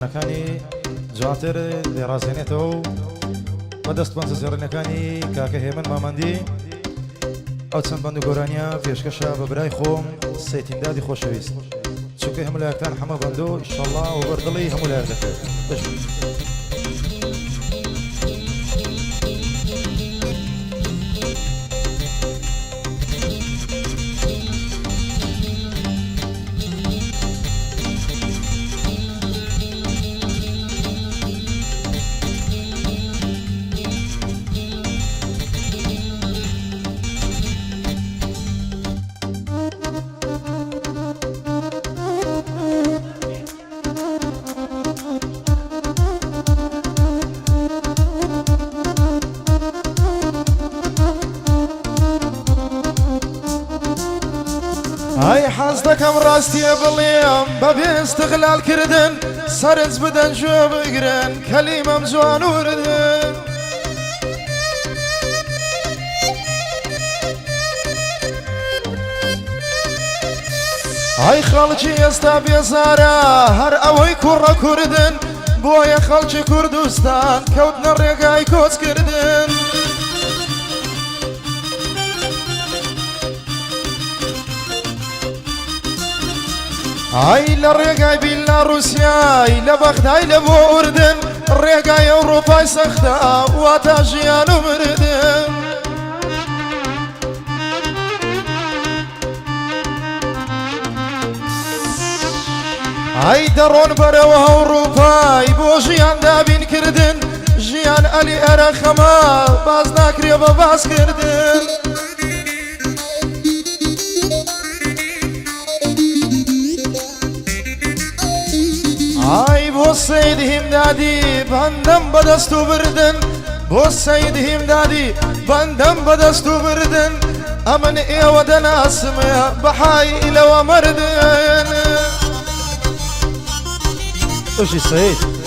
كاني جواتر دراسينيتو بدست بانس زيرنا كاني كاكه من ماماندي او تسن بندو غورانيا فيشكشا ببراي خوم سيتين دادي خوشويست شوكي هم لاكتان حما بندو ان شاء الله وبردلي هم لاكتان هاي حاصدك ام راستي بليم بابي استغلال كردن سرز بدن شو بقرن كلمة مزوان وردن هاي خالجي استابي زارا هر اوي كورا كردن بويا خالجي كردستان كودنا الرقاي كوز كردن هاي للرقاي بلا روسيا إلا بغداد إلا بوردن الرقاي أوروبا سختا واتاجيان ومردن هاي درون بروها أوروبا بو جيان دابين كردن جيان ألي أرخما باز ناكري باز كردن هاي بو سيد همدادي بندم بدستو بردن بو سيد همدادي بندم بدستو بردن امن ايودن اسمي بحاي الى ومردن وش سيد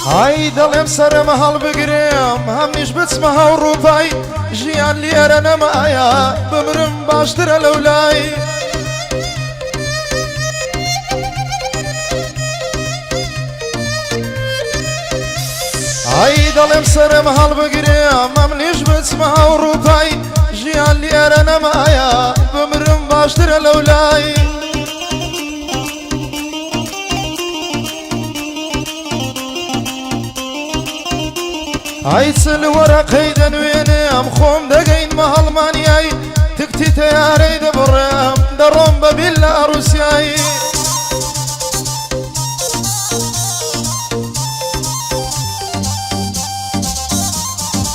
هاي دلم سرم هالبقريم هم نش بتسمها وروباي جيان لي انا معايا بمرم باشتر الاولاي هاي دلم سرم هالبقريم هم نش بتسمها وروباي جيان لي انا معايا بمرم باشتر الاولاي هاي تسل ورقي دنوينم خوم دقين مهالمانياي تكتي تياري دبرم دروم ببيلا روسياي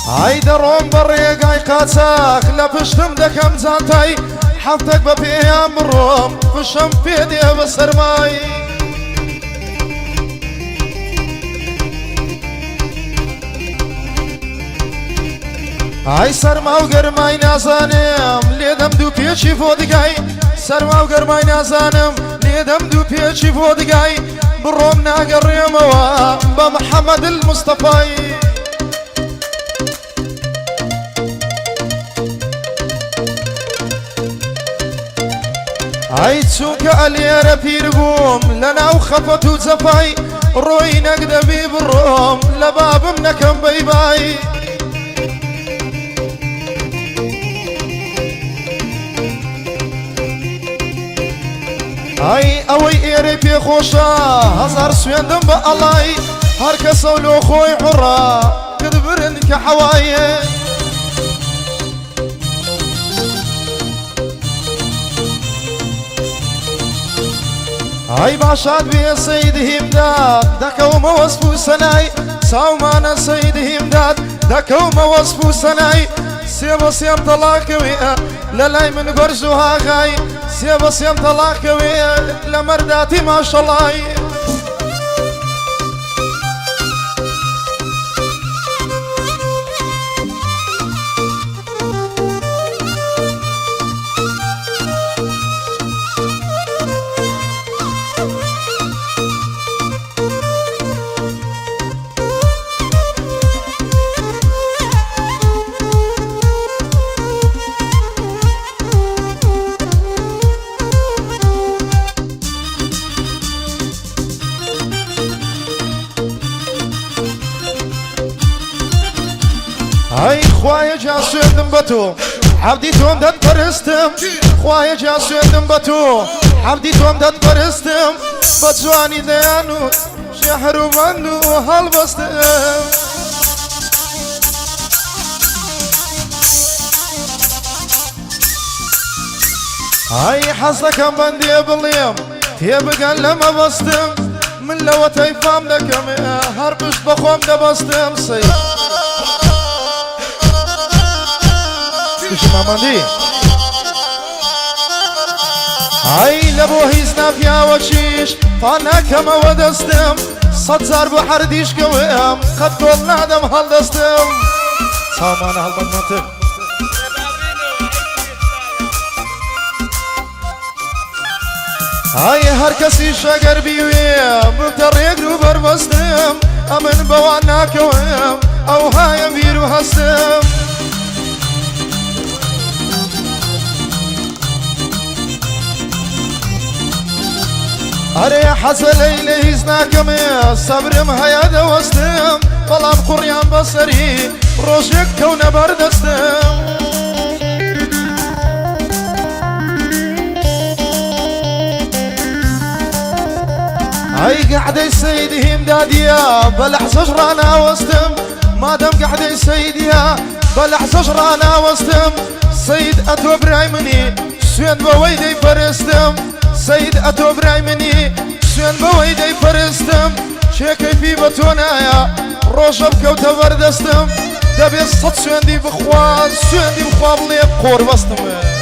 هاي دروم بريقاي قاتاك لبشتم دكم زانتاي حفتك ببيام بروم فشم بيدي بسرماي هاي سرما وقرماي نازانم ليدم دو بيشي فودقاي سرما وقرماي نازانم ليدم دو بيشي فودقاي بروم ناقر يموا بمحمد المصطفى هاي تسوك اليرا بيرقوم لنا وخفتو زفاي روي نقدبي بروم لباب منكم باي باي هاي اوي ايري بي خوشا هزار سويندم بالله هر كسو لو خوي حرا كدبرن كحوايه هاي باشاد بي سيد همداد دكو موصفو سناي ساومان سيد همداد دكو موصفو سناي سيبو سيم طلاقوي للاي من برزوها غاي سيبو سيم طلاقوي لمرداتي ما شاء الله خواهی جا سوێندم بە تۆ حەمدی تۆم دەتپەرستم خواهی جا سوێندم بە تۆ حەمدی تۆم دەتپەرستم بە جوانی دەیان و شێحر و بەند و هەڵبەستم ئای حەز دەکەم بەندێ بڵێم تێبگەن لەمە بەستم من لەوە تەیفام دەکەم هەر پشت بەخۆم دەبەستم سەی مامەندی ئای لە بۆ هیچ ناپیاوە چیش تا ناکەمەوە دەستم سەد جار بۆ هەردیشکەوەم قەت تۆڵ نادەم هەڵدەستم چاومانە هەڵبەندمەتر ئای هەر کەسی شەگەر بیوێ بتە ڕێگر و بەربەستم ئەمن بەوان ناکەوەم ئەو هایە بیر و هەستم ئەرێ حەزە لەی لە هیچ ناکەمێ سەبرم هەیە دەوەستم بەڵام قوڕیان بەسەری ڕۆژێک کەونە بەردەستم ئەی گەعدەی سەیدیم دادیە بە لەحزەش ڕاناوەستم مادەم گەعدەی سەیدیە بە لەحزەش ڕاناوەستم سەید ئەتۆ برای منی سوێن بەوەی دەیپەرستم سەید ئەتۆ برای منی سوێن بەوەی دەیپەرستم چێکەیفی بە تۆ نایە ڕۆژە بکەوتە بەردەستم دەبێت سەد سوێندی بخوا سوێندی بخوا بڵێ قۆڕ بەستمە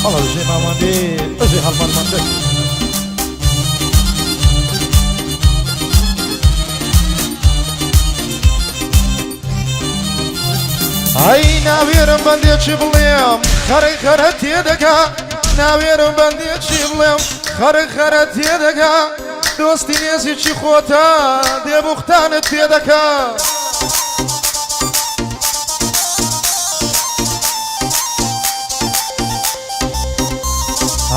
Allah öjey mamandi, öjey halman mandı. Ay naviyerim ben diye çibliyim, karı karı tiyedeka. Naviyerim ben diye çibliyim, karı karı tiyedeka. Dosti nezi çi khota, diye buhtanı tiyedeka.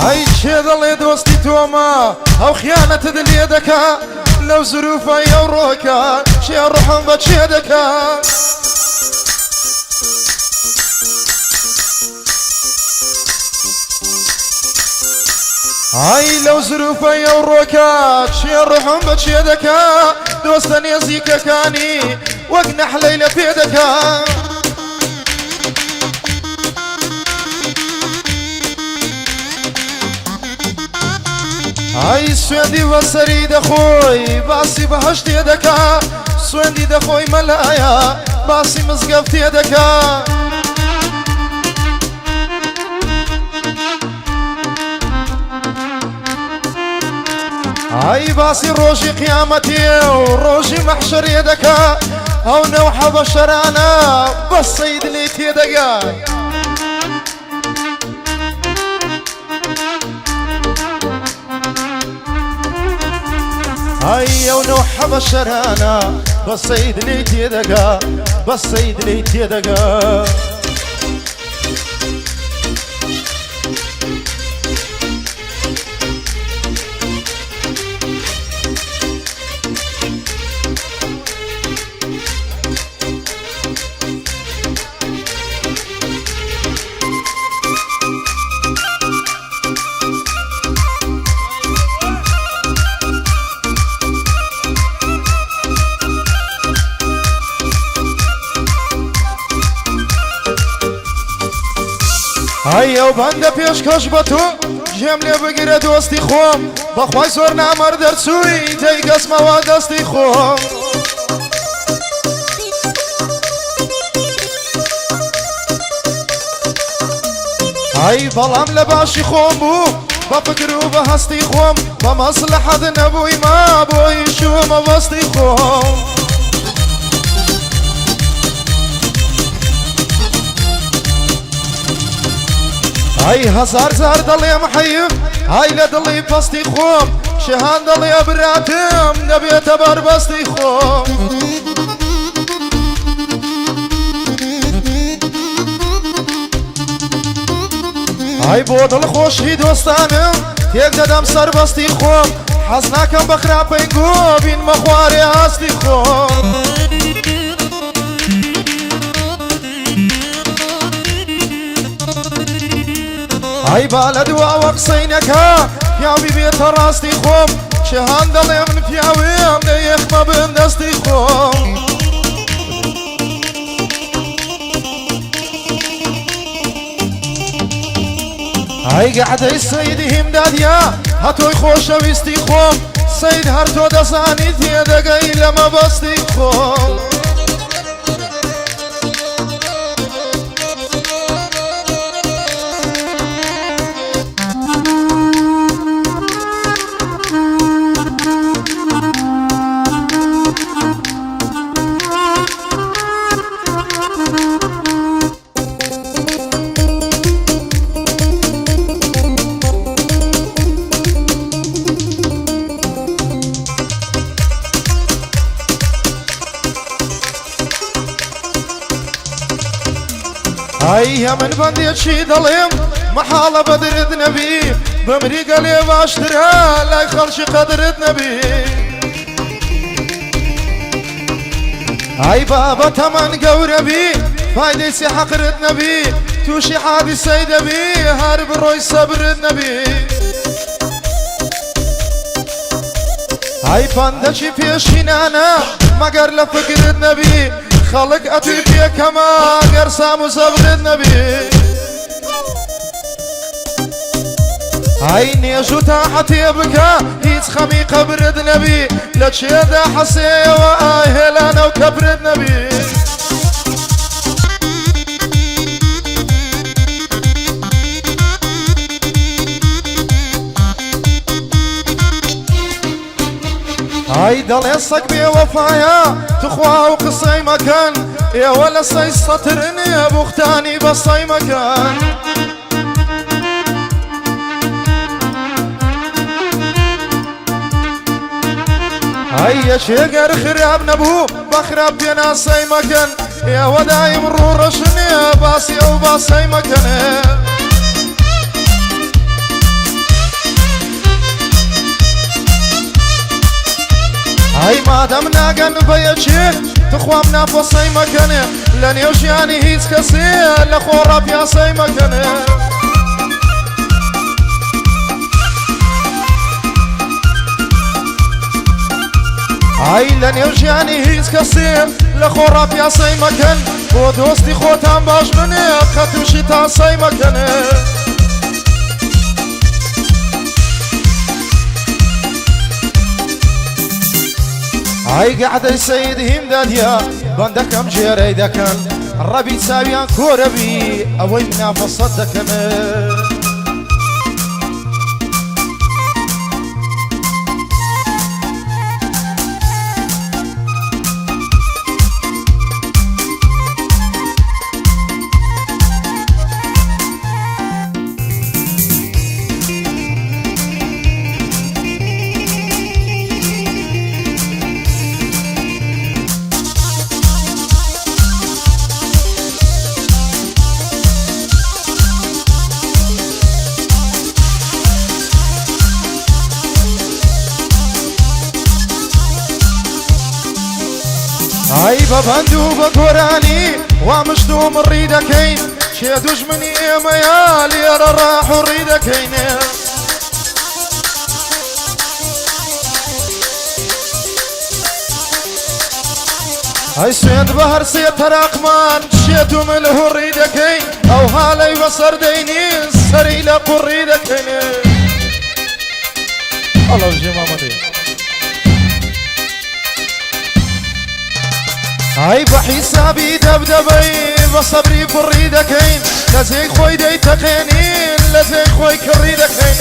ئەی چێ دەڵێ دۆستی تۆمە ئەو خیانەتت لێ دەکا لەو زروفە ئەو ڕۆکە چێ ڕحم بە چێ دەکا ئەی لەو زروفە ئەو ڕۆکە چێ ڕحم بە چێ دەکا دۆستە نێزیکەکانی وەک نەحلەی لە پێ دەکا ئای سوێندی وەسەری دەخۆی باسی بەهەشتێ دەکا سوێندی دەخۆی مەلایە باسی مزگەفتێ دەکا ئای باسی ڕۆژی قیامەتێ و ڕۆژی مەحشەرێ دەکا ئەو نەوحە بەشەرانە بە سەید لێ تێدەگا ئەی ئەو نەوحە بەشەرانە بە سەید لێ تێدەگا بە سەید لێ تێدەگا ئەی ئەو بەندە پێشکەش بە تۆ ژێم لێ بگیرە دۆستی خۆم بەخوای زۆر نامەر دەرچووی دەیگەسمەوە دەستی خۆم ئەی بەڵام لە باشی خۆم بوو بە فکر و بە هەستی خۆم بە مەسلحەت نەبووی ما بۆی شومە بەستی خۆم هاي هزار زار دلي محيف هاي لدلي بستي خوم شهان دلي براتم نبيت بر بستي خوم هاي بودل خوشی دوستانم تیک دادم سر بستی خوم حز نکم بخراب بینگو بین مخواری هستی خوم هاي بالد و وقصینکا پیاوی بیت راستی خوم شهان دلیم پیاویم نیخ مبین دستی خوم هاي قعدة السيد همداد يا هاتوي خوش ويستي خوم سيد هرتو دساني تيدقاي لما بستي خوم هاي من بندي شي ظلم محالة بدرد نبي بمري قلي باشترها لا يخلش قدرت نبي هاي بابا تمن قوربي فايدي سي حقرت نبي توشي حادي سيد بي هارب الروي صبرت نبي هاي بندشي في شينانا مقر لفكرت نبي خلق أتي فيك كما قرسام صبر النبي هاي نيجو تحتي بكا هيت خمي قبر النبي لتشيدا حسي وآهلانا وكبر النبي هاي دليسك بوفايا تخوى وقصي مكان يا ولا صي سطرني يا بختاني بصي مكان هاي يا شيقر خراب نبو بخراب بينا صي مكان يا وداي مرور رشني يا باسي وباسي مكان هاي ما دمنا قن بيشي تخوامنا فصي مكانه لن يوشياني هيت كسي لخورا بياسي مكانه هاي لن يوشياني هيت كسي لخورا بياسي مكان ودوستي خوتان باش مني ختم شتا سي مكانه هاي قعدة السيد همداد يا بندكم جيري دكن الربي سابيان كوربي اوي منافس صدكن هاي ببندو بقراني ومشتو من ريدكين شيدوش مني ميال يرى راحو ريدكين هاي سيد بهر سيد تراقمان شيدو مله ريدكين او هالي بصر ديني سري لقو ريدكين الله الجمامة دي هاي بحسابي دبدبي بصبري فريدكين لزي خوي دي تقينين لزي خوي كريدكين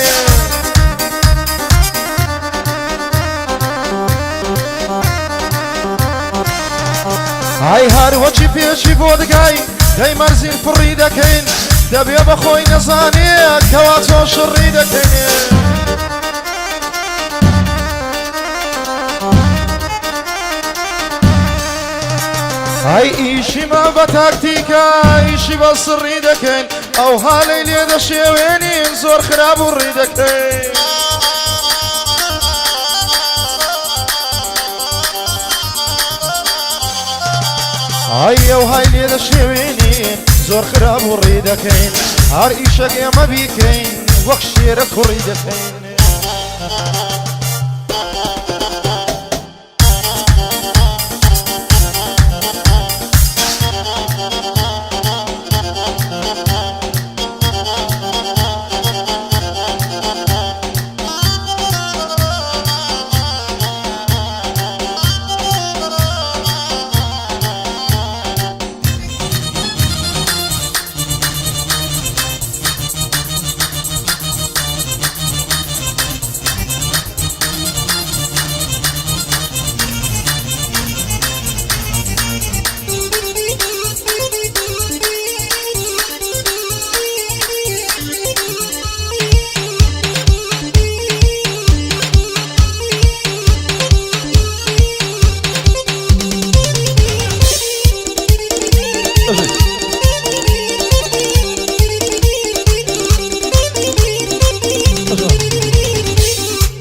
هاي هار وجي فيشي بودقاي داي مرزين فريدكين دەبێ بەخۆی نەزانێ کەوا تۆ شڕی دەکەنێ ئای ئیشی ما بە تاکتیکە ئیشی بە سڕی دەکەین ئەو هاڵەی لێ دەشێوێنین زۆر خراپ و ڕی دەکەین ئای ئەو های لێ دەشێوێنین زۆر خراپ و ڕی دەکەین هەر ئیشەک ئێمە بیکەین وەک شێرە کوڕی دەکەین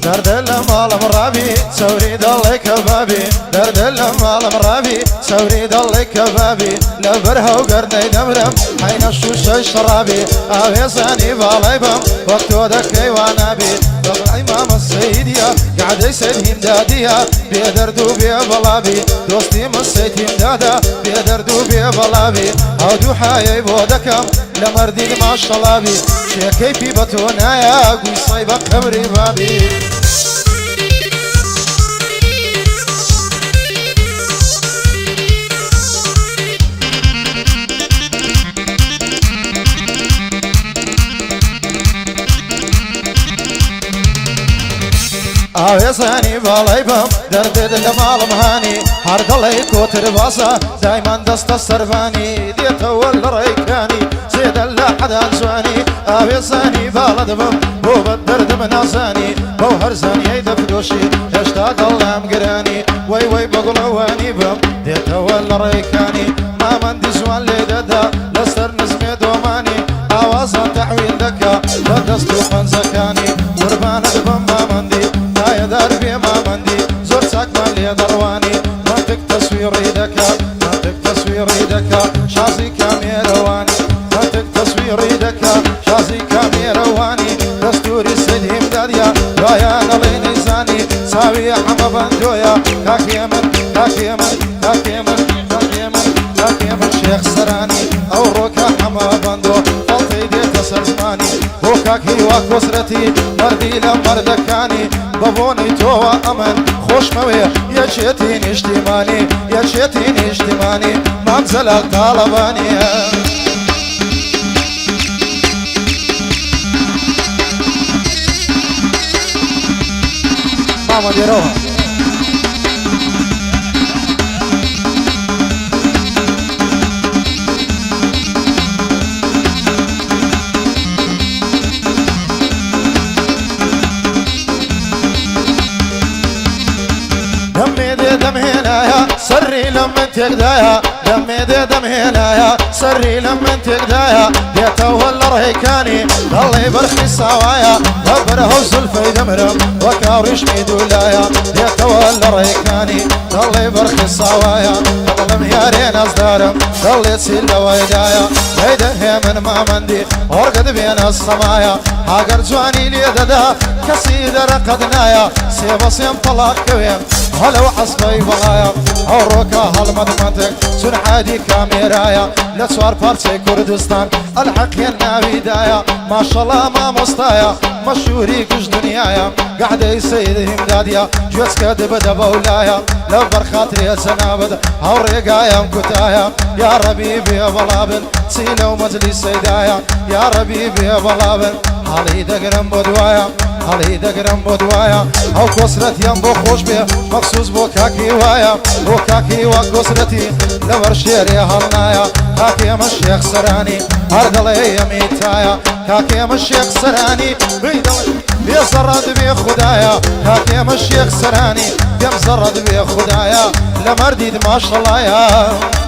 دەردە لە ماڵم ڕابی چەوری دەڵێ کەبابی دەردە لە ماڵم ڕابی چەوری دەڵێ کەبابی لەبەر هەوگەردەی دەمرم حینە شوشەی شڕابی ئاوێزانی باڵای بم وەک تۆ دەکەی وانابی دەڵی مامە سەیدیە گعدەی سەید هیمدادیە بێ دەرد و بێ بەڵابی دۆستی من سەید هیمدادا بێ دەرد و بێ بەڵابی ئەو دوو حایەی بۆ دەکەم لە مەردی ماشەڵابی شێکەی پی بە تۆ نایە گویسەی بە قەبری بابی ئاوێزانی باڵای بم دەردێت لە ماڵم هانی هەر دەڵێ کۆتر باسە دایمان دەستە سەربانی دێتەوە لە ڕێکانی زێدە لە حەدان جوانی ئاوێزانی باڵە دەبم بۆ بە دەردم نازانی بەو هەرزانیەی دەفرۆشی هێشتا دڵام گرانی وەی وەی بەگوڵەوانی بم دێتەوە لە ڕێکانی مامەندی جوان لێ دەدا لەسەر نزمێ دۆمانی ئاوازان تەحویل دەکا بە دەست و پەنجەکانی قوربانە دەبم مامەندی دار بێ مامەندی زۆر چاکمان لێ دەڕوانی منتق تەسویڕی دەکا منتق تەسویڕی دەکا شازی کامێرەوانی منتق تەسویڕی دەکا شازی کامێرەوانی دەستوری سەید هیمدادیە دوایان دەڵێ نەیزانی چاوی حەمە بەندۆیە کاکێ من کاکێ من کاکێ من کاکێ من کاکێ من شێخ سەرانی ئەو ڕۆکە حەمە بەندۆ فەڵتەی دێتە سەر زمانی بۆ کاکی وا کۆسرەتی مەردی لە مەردەکانی بەبۆنی تۆوە ئەمن خۆشمەوێ یەکێتی نیشتیمانی یەکێتی نیشتیمانی مام جەلال تاڵەبانیە مامە دێرەوە سەری لە من تێکدایە دەمێ دێ دەمهێنایە سەری لە من تێکدایە دێتەوە لە ڕێکانی دەڵێ بەرخی ساوایە بە بەرهەو زولفەی دەمرم وەکا ڕیشمی دوولایە دێتەوە لە ڕێکانی دەڵێ بەرخی ساوایە دەڵم یارێ نازدارم دەڵێ چی لەوەیدایە دەی دەهێ من مامەندی ئۆرگە دبێنە سەمایە ئاگەر جوانی لێ دەدا کەسی دەرەقەد نایە سێ بە سێم تەڵاق کەوێم هەلو عەسبەی بەڵایە ئەو ڕۆکە هەڵمەدمەتێک چون عادی کامێرایە لە چوار پارچەی کوردستان ئەلحەقیان ناویدایە ماشەڵا مامۆستایە مەشهوری گشت دنیایە گەعدەی سەید هیمدادیە گوێچکە دبدە بەولایە لە بەرخاترێ جەنابەت هەو ڕێگایەم کوتایە یا ڕەبی بێ بەڵابن چی لەو مەجلیسەیدایە یا ڕەبی بێ بەڵابن هەڵی دەگرم بۆ دوایە هەڵی دەگرم بۆ دوایە ئەو کۆسرەتیان بۆ خۆش بێ مەخسوس بۆ کاکی وایە بۆ کاکی وا کۆسرەتی لەوەر شێرێ هەڵنایە كاكي مشيخ سراني هردلي يميتايا كاكي مشيخ سراني يزرد بي خدايا كاكي مشيخ سراني يمزرد بي خدايا لمرديد ما شاء الله يا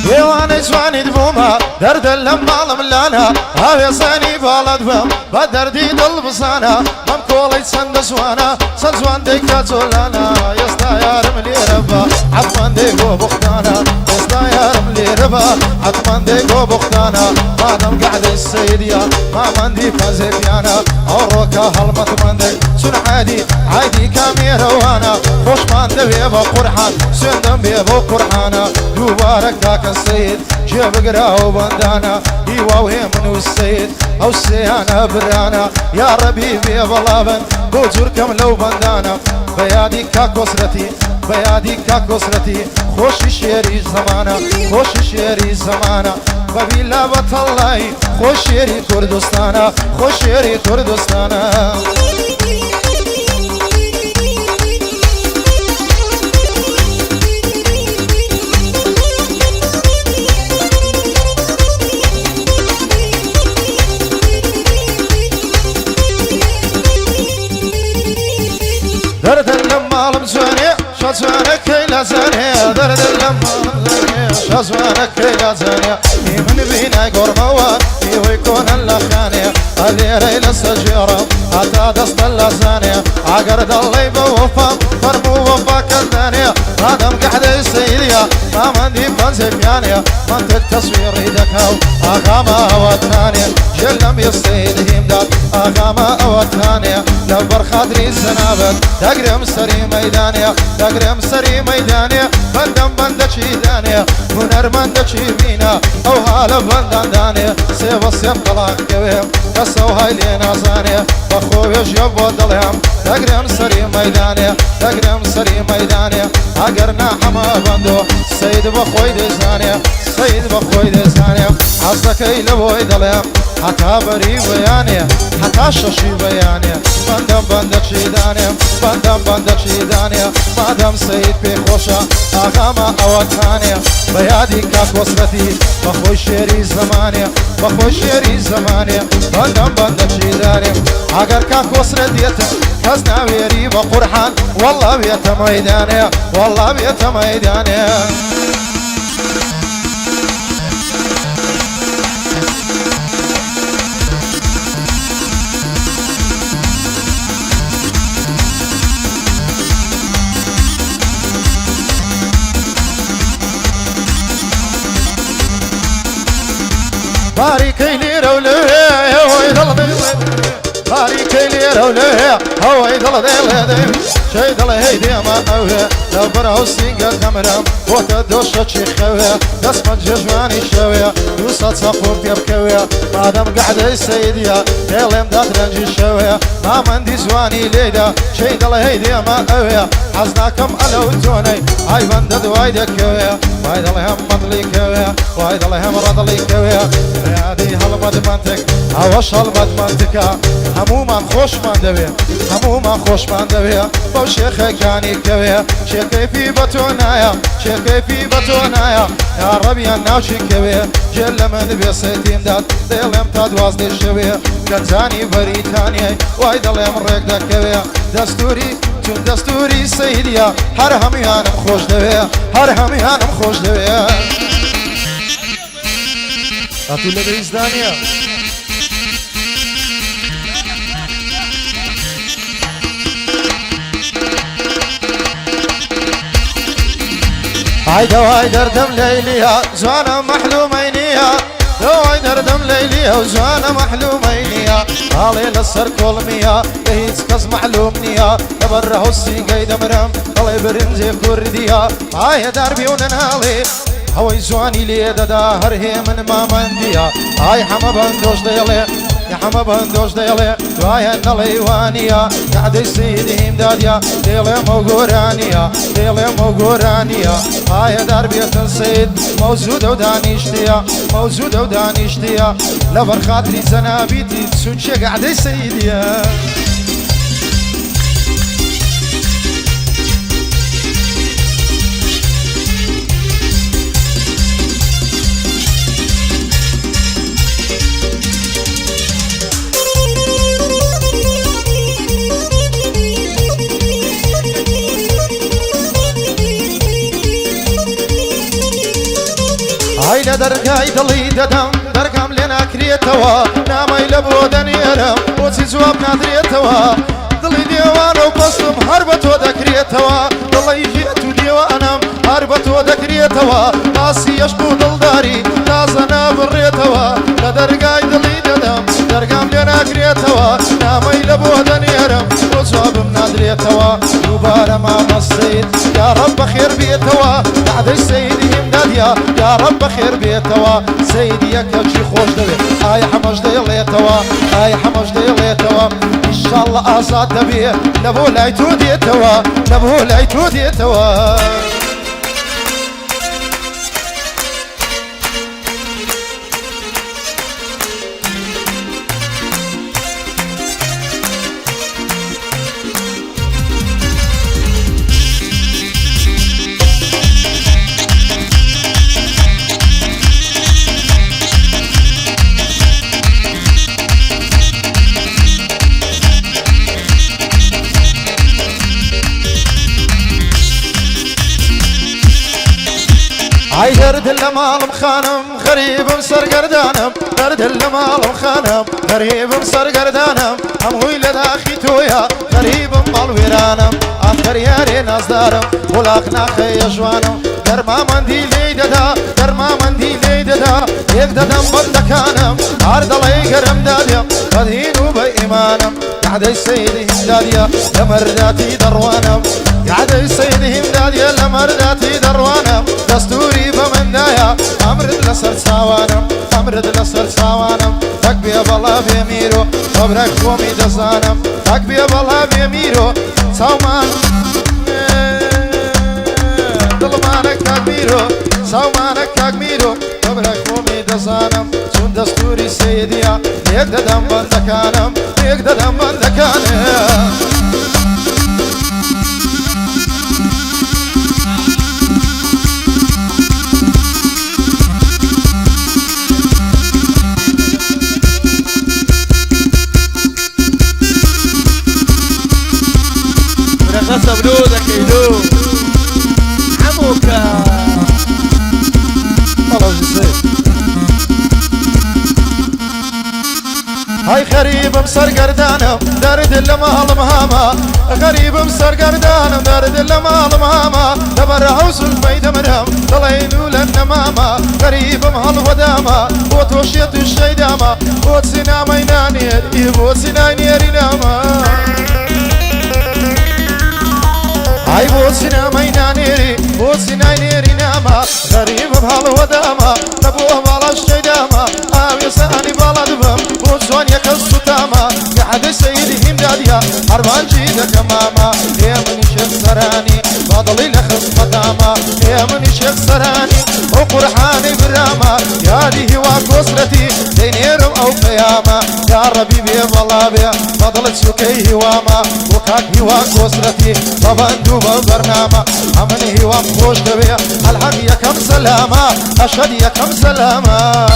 ديواني جواني دبوما درد لما ملانا هاوي صاني بالد بم بدردي دل بصانا ممكولي سند زوانا سند زوان ديكا زولانا يستا يا رملي ربا عطمان ديكو بختانا يستا يا رملي ربا عطمان ديكو بختانا مادم قعد السيديا ما مندي فازي بيانا اوروكا هلمت مندي سن عادي كاميرا وانا خوش مانده بيبا قرحان سندم بيبا قرحانا دوبارك ذاك السيد جيب قراو بندانا يواوهي منو السيد او السيانا برانا يا ربي بيبا لابن بوجور كم لو بندانا بيادي كاكوسرتي بيادي كاكوسرتي خوش شيري زمانا خوش شيري زمانا ببيلا بطلعي خوش شيري كردستانا خوش شيري كردستانا درد لما لمزوني شازوانك كيلا زاني درد لما لمزوني شازوانك كيلا زاني من بينا قرموا ويكون اللخاني اللي ريل السجيرة حتى دست اللزاني عقرد الله يبوفا فرمو وفاك الثاني مادم قعد السيدية ما مندي فانزي بياني منطق تصوير ايدكاو اغاما اواتاني جلم يستيد همداد اغاما اواتاني دبر خاطري الزنابت تقرم سري ميداني تقرم سري ميداني بندم بندشي داني هنر بندشي بينا او هالا بندان داني سيب السيب طلاق كويم كسو هاي لينا زاني بخوي جيب ودلهم تقرم سري ميداني تقرم سري ميداني اقرنا حما بندو سيد بخوي دزاني سيد بخوي دزاني عصدك يلبوي دلهم حتى بري بياني حتى ششي بياني بندم بندك شيداني بندم بندك شيداني مادم سيد بخوشا اغاما اواتاني بيادي كاك وصلتي بخوي شيري زماني بخوي شيري زماني بندم بندك شيداني اگر كاك وصل ديتا كزنا ويري بقرحان والله بيت ميداني والله بيت ميداني باريكي لي روليه هو يضل باريكي لي روليه هو يضل ديل شي ضل هيدي ما اوه دبره سينجا كاميرا وتدوش شي خويه دسمت جواني شويه يوصل سقوف يبكويه مادام قاعد السيديا ديلم داد رنجي شويه ما مندي زواني ليدا شي ضل هيدي ما اوه حزناكم على وتوني هاي بندد وايد كويه وايد لهم مضلي كويه وايد لهم رضلي كويه هادي هالمد منطق هواش هالمد منطقه هموما خوش من دويه هموما خوش من دويه با شيخ كاني كويه شيخي في بتونايا شيخي في بتونايا يا ربي ناوشي كويه جل من بيسيتين داد ديلم تاد وازدي شويه كتاني بريتانيا وايد لهم ريك كويه دستوري چون دستوری سیدیا هر همیانم خوش دویه هر همیانم خوش دویه اتوله بیزدانیا هاي دواي دردم ليليا زوانا محلومينيا دواي دردم ليليا وجوانا محلومينيا هالي لسر كولميا هيتس كاس معلومنيا لبره السيقاي دمرم طلي برنجي كرديا هاي دربي وننالي هوي جواني لي دادا هرهي من ما منديا هاي حما بندوش ديالي يا حما بندوش ديالي دوايا نليوانيا قعد سيدي امداديا ديالي موغورانيا ديالي موغورانيا هاي دربية السيد موجودة ودانيشتيا موجودة ودانيشتيا لبر خاطري زنابيتي تسوتشي قعد سيديا هاي لدرقاي دلي ددم درقام لنا كريتوا نامي لبو دنيرم وتي جواب نادريتوا دلي ديوان وبصم هربتو دكريتوا دلي جيتو ديوانم هربتو دكريتوا قاسي يشبو دلداري نازنا بريتوا لدرقاي دلي ددم درقام لنا كريتوا نامي لبو دنيرم وجواب نادريتوا دوباره ما السيد يا رب خير بيتوا بعد السيد امداديا يا رب خير بيتوا سيدي يا كلشي خوش دبي هاي حمش ديليتوا هاي حمش ديليتوا ان شاء الله ازاد دبي لبو لايتو ديتوا لبو لايتو ديتوا هاي درد المال مخانم غريب مسر قردانم درد المال مخانم غريب مسر قردانم هم ويلد اخي تويا غريب مال ويرانم اخر ياري ناس دارم ولاقنا خي جوانم درما مندي ليددا درما مندي ليددا يك ددم بندكانم عرض لي قرم داديا قدهينو بايمانم قعد سيدي امداديا لمرداتي دروانم قعد سيدي امداديا لمرداتي دروانم دستوري بمندايا امرد لسر ساوانم امرد لسر ساوانم تكبي بالله بيميرو خبرك قومي دزانم تكبي بالله بيميرو ساومان دلمانك تكبيرو ساومانك تكبيرو خبرك قومي دزانم چون دستوري سيديا يك ددم بندكانم يك ددم بندكانم غصب لودك يلو عموكا والله جسيد هاي غريب مسر قردانم درد المال مهاما غريب مسر قردانم درد المال مهاما دبر عوز الفيد مرهم طلعينو للنماما غريب مهل وداما وتوشيت الشيداما وتسنا مينانير يبوسنا نيري ناما هاي بوسنا مينانيري بوسنا نيري ناما غريب بهال وداما نبوه بالا الشيداما آوي ساني بالا دبم بوسوان يكسو تاما قعد سيدي امداديا هربان جيدك ماما يا من شيخ سراني فاضلي لخص مداما يا من شيخ سراني وقرحاني براما يا دي هواك وصلتي دينيرم او قياما يا ربي بي والله بي فضلت سكي هواما وكاك هواك وصلتي فبندو بالبرنامة امن هواك خوش دبي الحق يا كم سلامة اشهد يا كم سلامة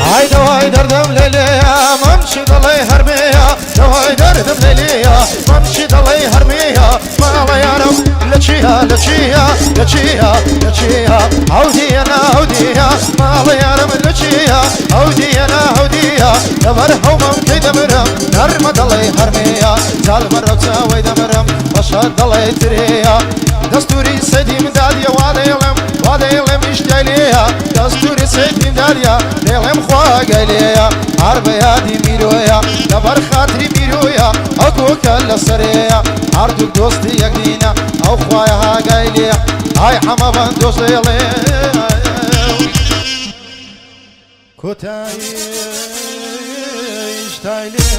هاي دواي دردم ليليا ممشي ضلي هرميا دواي دردم ليليا ممشي ضلي هرميا ما الله يعلم لچيا لچيا لچيا لچيا عودي انا عوديا مالي انا من لچيا عودي انا عوديا دبرهم كيد مرم نرمد الله حرميا زال مرك سوي دمرم بشد الله تريا دستوري سيدي من داليا واديلم اشتايليا دستوري سيدي من داليا ديلم خوا قايليا عرب يادي ميرويا دبر خاطري ميرويا اكو كل سريا عردك دوستي يقدينا او خوايا ها قايليا هاي حما بندوس لي كوتاي اشتايلي